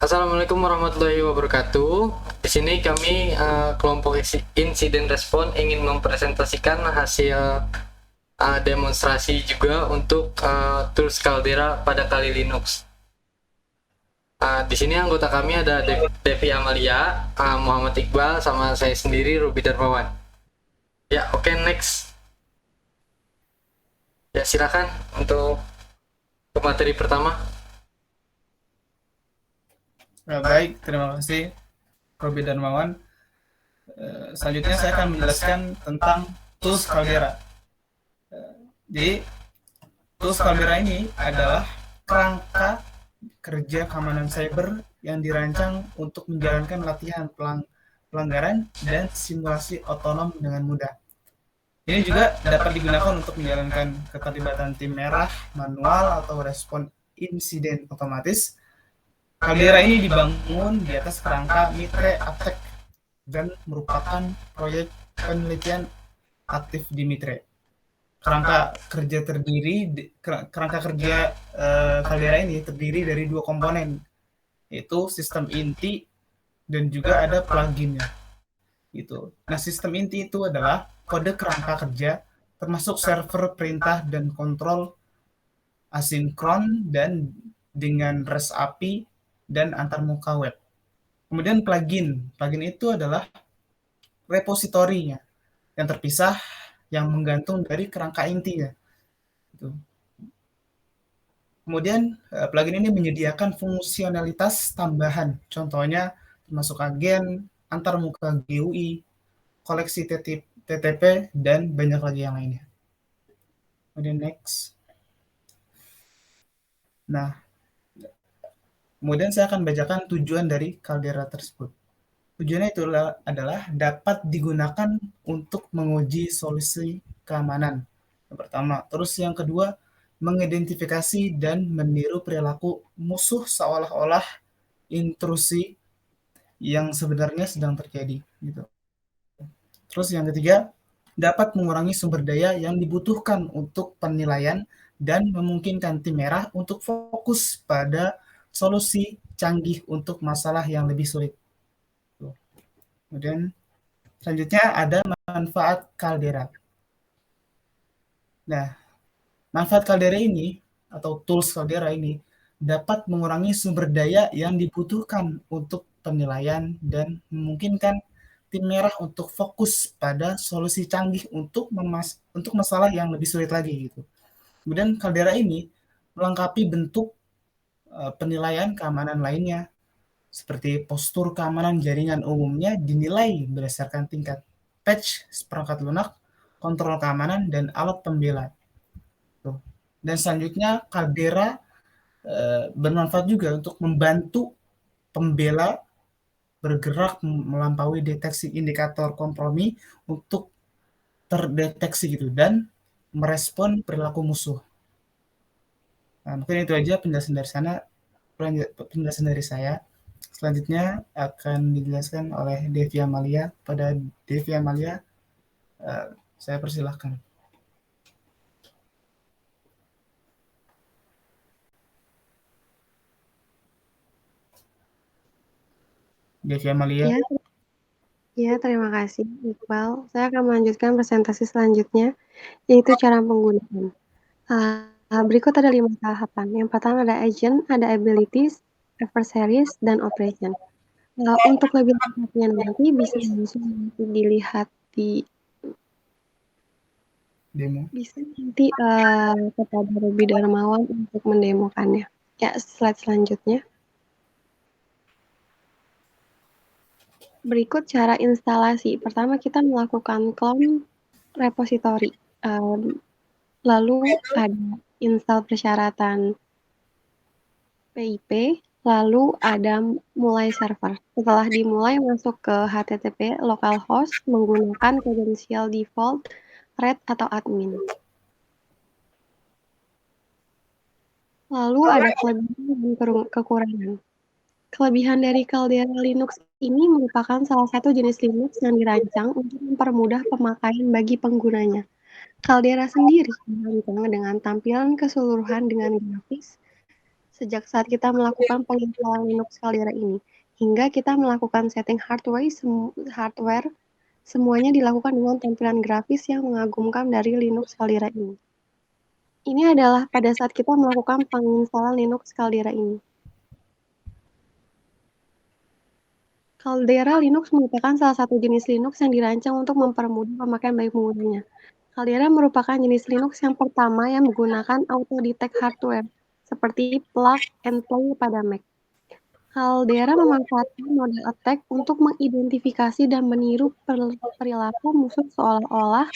Assalamualaikum warahmatullahi wabarakatuh. Di sini kami kelompok insiden respon ingin mempresentasikan hasil demonstrasi juga untuk tools Caldera pada Kali Linux. Di sini anggota kami ada Devi Amalia, Muhammad Iqbal, sama saya sendiri Ruby Darmawan. Ya, oke, next. Ya, silakan untuk materi pertama. Baik, terima kasih Robi Darmawan. Selanjutnya saya akan menjelaskan tentang tools Caldera. Jadi, tools Caldera ini adalah kerangka kerja keamanan cyber yang dirancang untuk menjalankan latihan pelanggaran dan simulasi otonom dengan mudah. Ini juga dapat digunakan untuk menjalankan keterlibatan tim merah, manual, atau respon insiden otomatis. Caldera ini dibangun di atas kerangka Mitre Attack dan merupakan proyek penelitian aktif di Mitre. Kerangka kerja Caldera ini terdiri dari dua komponen, yaitu sistem inti dan juga ada pluginnya. Gitu. Nah, sistem inti itu adalah kode kerangka kerja, termasuk server perintah dan kontrol asinkron dan dengan REST API dan antarmuka web. Kemudian plugin itu adalah repositorinya yang terpisah yang menggantung dari kerangka intinya. Gitu. Kemudian plugin ini menyediakan fungsionalitas tambahan, contohnya termasuk agen, antarmuka GUI, koleksi TTP, dan banyak lagi yang lainnya. Kemudian next. Nah, kemudian saya akan bacakan tujuan dari Caldera tersebut. Tujuannya itu adalah dapat digunakan untuk menguji solusi keamanan. Yang pertama. Terus yang kedua, mengidentifikasi dan meniru perilaku musuh seolah-olah intrusi yang sebenarnya sedang terjadi. Gitu. Terus yang ketiga, dapat mengurangi sumber daya yang dibutuhkan untuk penilaian dan memungkinkan tim merah untuk fokus pada solusi canggih untuk masalah yang lebih sulit. Kemudian selanjutnya ada manfaat Caldera. Nah, manfaat Caldera ini atau tools Caldera ini dapat mengurangi sumber daya yang dibutuhkan untuk penilaian dan memungkinkan tim merah untuk fokus pada solusi canggih untuk masalah yang lebih sulit lagi gitu. Kemudian Caldera ini melengkapi bentuk penilaian keamanan lainnya seperti postur keamanan jaringan umumnya dinilai berdasarkan tingkat patch perangkat lunak, kontrol keamanan, dan alat pembela. Dan selanjutnya Caldera bermanfaat juga untuk membantu pembela bergerak melampaui deteksi indikator kompromi untuk terdeteksi gitu dan merespon perilaku musuh. Nah, mungkin itu aja penjelasan dari saya. Selanjutnya akan dijelaskan oleh Devi Amalia. Pada Devi Amalia, saya persilahkan. Devi Amalia. Ya, terima kasih Iqbal. Saya akan melanjutkan presentasi selanjutnya, yaitu cara penggunaan. Berikut ada 5 tahapan. Yang pertama ada agent, ada abilities, adversaries, dan operation. Untuk lebih lengkapnya nanti bisa langsung dilihat di demo. Bisa nanti kepada Ruby Darmawan untuk mendemokannya. Ya, slide selanjutnya. Berikut cara instalasi. Pertama kita melakukan clone repository. Lalu ada install persyaratan PIP, lalu ada mulai server. Setelah dimulai masuk ke HTTP localhost menggunakan kredensial default red atau admin. Lalu ada kelebihan dan kekurangan. Kelebihan dari Caldera Linux ini merupakan salah satu jenis Linux yang dirancang untuk mempermudah pemakaian bagi penggunanya. Caldera sendiri dirancang dengan tampilan keseluruhan dengan grafis sejak saat kita melakukan penginstalan Linux Caldera ini, hingga kita melakukan setting hardware, semuanya dilakukan dengan tampilan grafis yang mengagumkan dari Linux Caldera ini. Ini adalah pada saat kita melakukan penginstalan Linux Caldera ini. Caldera Linux merupakan salah satu jenis Linux yang dirancang untuk mempermudah pemakaian bagi penggunanya. Caldera merupakan jenis Linux yang pertama yang menggunakan auto-detect hardware, seperti plug and play pada Mac. Caldera memanfaatkan model attack untuk mengidentifikasi dan meniru perilaku musuh seolah-olah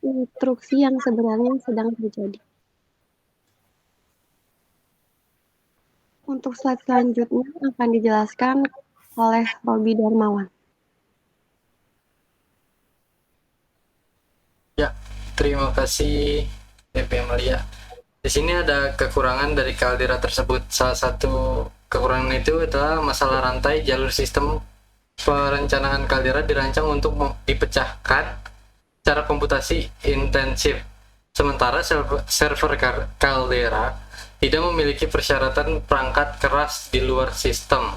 instruksi yang sebenarnya sedang terjadi. Untuk slide selanjutnya akan dijelaskan oleh Robi Darmawan. Ya, terima kasih DP Malia. Di sini ada kekurangan dari Caldera tersebut. Salah satu kekurangan itu adalah masalah rantai jalur sistem. Perencanaan Caldera dirancang untuk dipecahkan secara komputasi intensif. Sementara server Caldera tidak memiliki persyaratan perangkat keras di luar sistem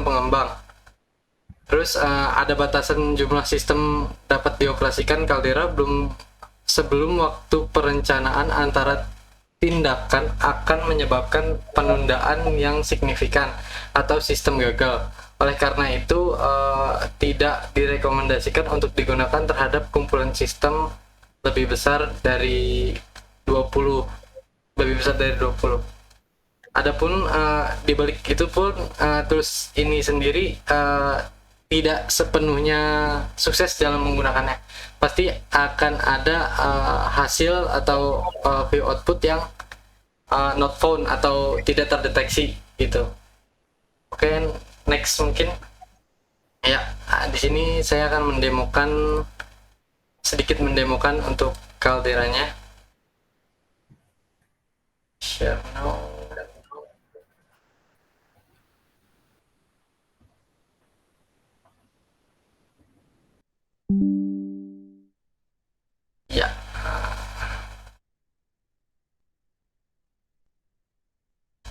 pengembang. Terus ada batasan jumlah sistem dapat dioperasikan Caldera sebelum waktu perencanaan antara tindakan akan menyebabkan penundaan yang signifikan atau sistem gagal. Oleh karena itu tidak direkomendasikan untuk digunakan terhadap kumpulan sistem lebih besar dari 20. Adapun di balik itu pun tools ini sendiri tidak sepenuhnya sukses dalam menggunakannya. Pasti akan ada hasil atau view output yang not found atau tidak terdeteksi gitu. Oke, next mungkin. Ya, di sini saya akan sedikit mendemokan untuk Calderanya. Share now. Ya.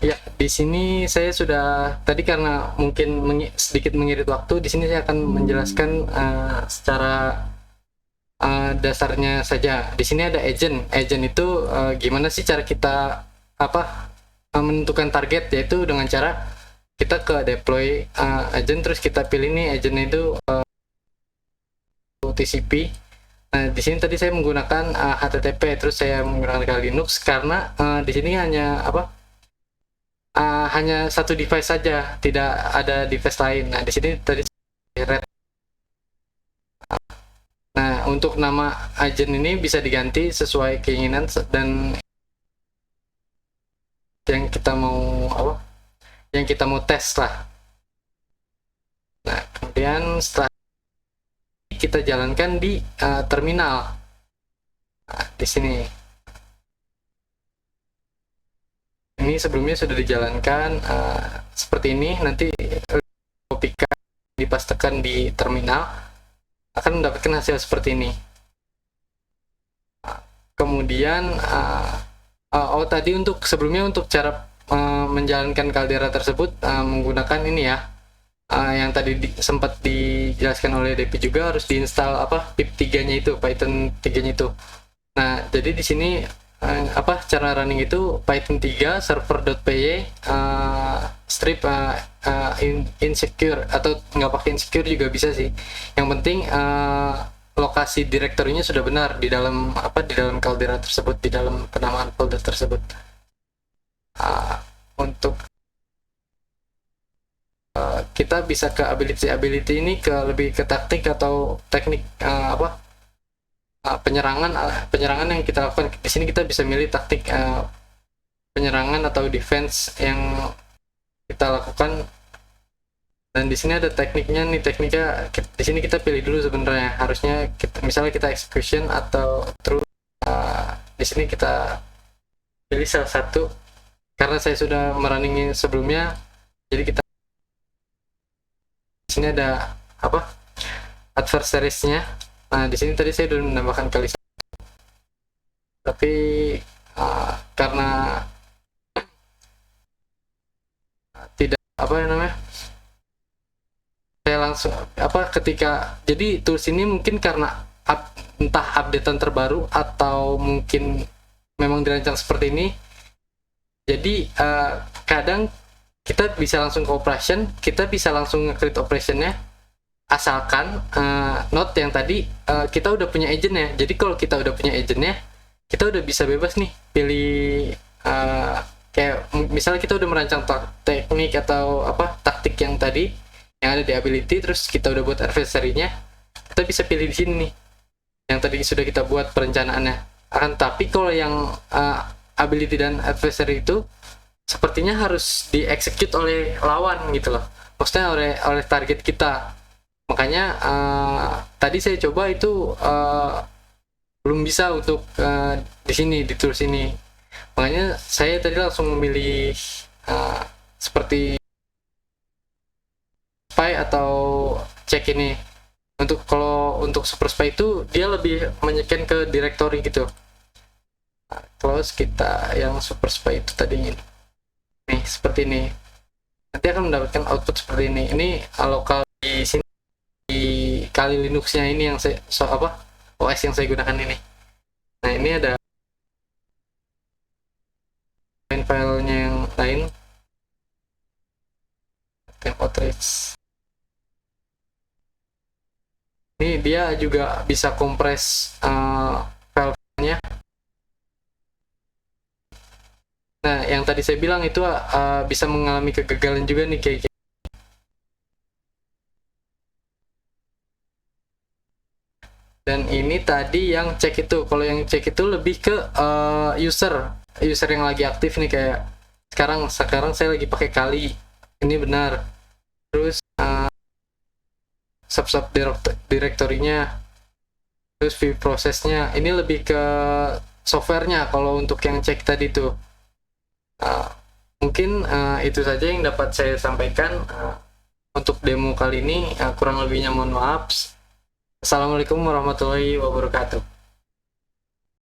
Ya, di sini saya sudah tadi karena mungkin sedikit mengirit waktu, di sini saya akan menjelaskan secara dasarnya saja. Di sini ada agent. Agent itu gimana sih cara kita menentukan target, yaitu dengan cara kita ke deploy agent, terus kita pilih nih agent itu TCP. Nah, di sini tadi saya menggunakan HTTP, terus saya menggunakan Linux karena di sini hanya hanya satu device saja, tidak ada device lain. Nah, di sini tadi red. Nah, untuk nama agent ini bisa diganti sesuai keinginan dan yang kita mau tes lah. Nah, kemudian setelah kita jalankan di terminal. Nah, di sini. Ini sebelumnya sudah dijalankan seperti ini. Nanti kopikan, dipastekan di terminal, akan mendapatkan hasil seperti ini. Kemudian tadi sebelumnya untuk cara menjalankan Caldera tersebut menggunakan ini ya, yang tadi sempat dijelaskan oleh Depi juga, harus diinstal pip 3-nya itu, Python 3-nya itu. Nah, jadi di sini cara running itu Python 3 server.py strip insecure, atau nggak pakai insecure juga bisa sih. Yang penting lokasi direktorinya sudah benar di dalam Caldera tersebut, di dalam penamaan folder tersebut. Untuk kita bisa ke ability ini lebih ke taktik atau teknik penyerangan yang kita lakukan. Di sini kita bisa milih taktik penyerangan atau defense yang kita lakukan, dan di sini ada tekniknya nih. Di sini kita pilih dulu sebenarnya, harusnya misalnya kita execution atau true. Di sini kita pilih salah satu, karena saya sudah merunningin sebelumnya, jadi kita di sini ada adversariesnya. Nah, di sini tadi saya sudah menambahkan kali satu, tapi karena apa namanya, saya langsung ketika jadi tools ini mungkin karena entah updatean terbaru atau mungkin memang dirancang seperti ini, jadi kadang kita bisa langsung ke operation, kita bisa langsung nge-create operationnya, asalkan note yang tadi kita udah punya agentnya. Jadi kalau kita udah punya agentnya, kita udah bisa bebas nih pilih kayak misalnya kita udah merancang teknik atau taktik yang tadi yang ada di ability, terus kita udah buat adversary-nya, kita bisa pilih di sini nih yang tadi sudah kita buat perencanaannya. Tapi kalau yang ability dan adversary itu sepertinya harus di-execute oleh lawan gitu loh, maksudnya oleh target kita. Makanya tadi saya coba itu belum bisa untuk di sini, di tools ini. Makanya saya tadi langsung memilih seperti spy atau cek ini. Kalau untuk super spy itu dia lebih menyekan ke directory gitu. Close kita yang super spy itu tadi nih seperti ini. Nanti akan mendapatkan output seperti ini. Ini lokal di sini di Kali Linux-nya ini yang saya OS yang saya gunakan ini. Nah, ini ada filenya yang lain. Tempotrix. Ini dia juga bisa kompres filenya. Nah, yang tadi saya bilang itu bisa mengalami kegagalan juga nih kayak. Dan ini tadi yang cek itu, kalau yang cek itu lebih ke user yang lagi aktif nih, kayak sekarang saya lagi pakai Kali, ini benar. Terus sub directory-nya, terus view prosesnya, ini lebih ke softwarenya. Kalau untuk yang cek tadi tuh mungkin itu saja yang dapat saya sampaikan untuk demo kali ini. Kurang lebihnya mohon maaf. Assalamualaikum warahmatullahi wabarakatuh.